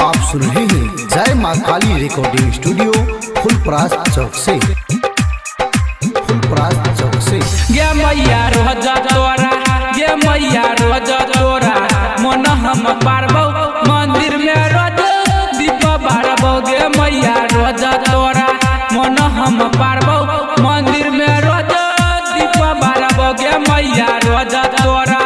आप सुन रहे हैं जय माँ काली रिकॉर्डिंग स्टूडियो फुलपरास चौक से। गे मैया रोजा तोरा, गे मैया रोजा तोरा, मन हम पारबो मंदिर में रोज दीप बारबो। गे मैया रोजा तोरा, मन हम पारबो मंदिर में रोज दीप बारबो। गे मैया रोजा तोरा,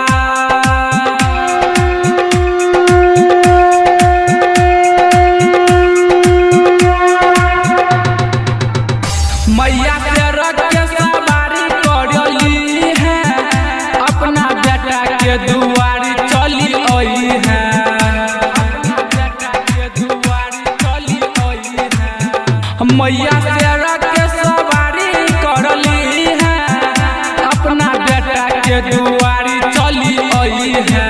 मैया से रख के सवारी करली है, अपना बेटा के दुआरी चली आई है, अपना बेटा के दुआरी चली आई है। मैया से रख के सवारी करली है, अपना बेटा के दुआरी चली आई है।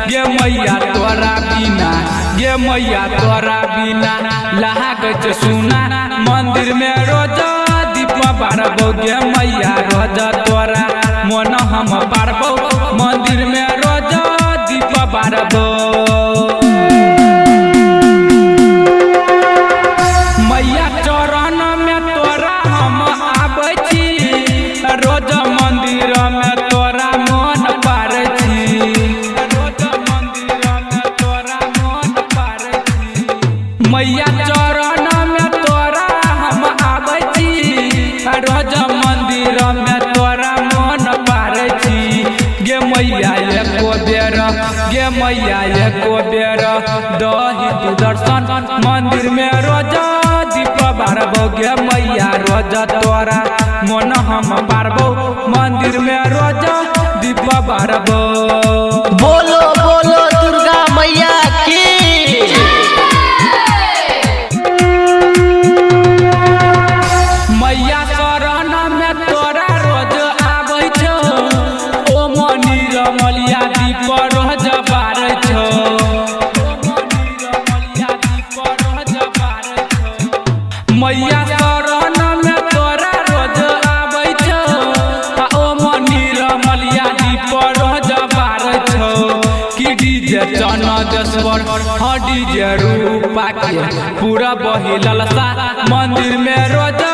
गे मैया तोरा बिना, गे मैया तोरा बिना लागत सुना मंदिर में रोजा बारबो। गे मैया रोजा तोरा, मन हम पारबो मंदिर में रोजा दीप बारबो। मैया चरण में तोरा हम आबै छी, रोजा मंदिर में तोरा मन पारै छी, रोजा मंदिर में तोरा मन पारै छी। मैया चरण में तोरा हम आबै छी, रोजा मंदिर में तोरा मन पारै छी। गे मैया एको बेर, गे मैया एको बेर दही तू दर्शन मंदिर में रोजा दीप बारबो। गे मैया रोजा तोरा, मन हम पारबो मंदिर में रोजा दीप बारबो। बोलो बोलो दुर्गा मैया की। मैया शरण में तोरा रोज आबै छौ, ओ मंदिर मलिया दीप रोज बारै छौ, ओ मंदिर मलिया दीप रोज बारै छौ। मैया शरण में तोरा रोज आबै छौ, ओ मंदिर मलिया दीप रोज बारै छौ। कि डीजे चनदेश्वर हाँ डीजे रूपा के पूरा बहिलल सा मंदिर में रोजा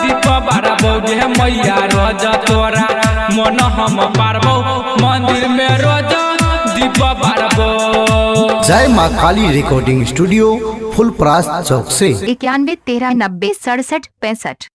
दीप बारबो। गे मैया रोजा तोरा, मन हम पारबो मंदिर में रोजा दीप बारबो। जय माँ काली रिकॉर्डिंग स्टूडियो फुलपरास चौक से। 91 13 90 67 65।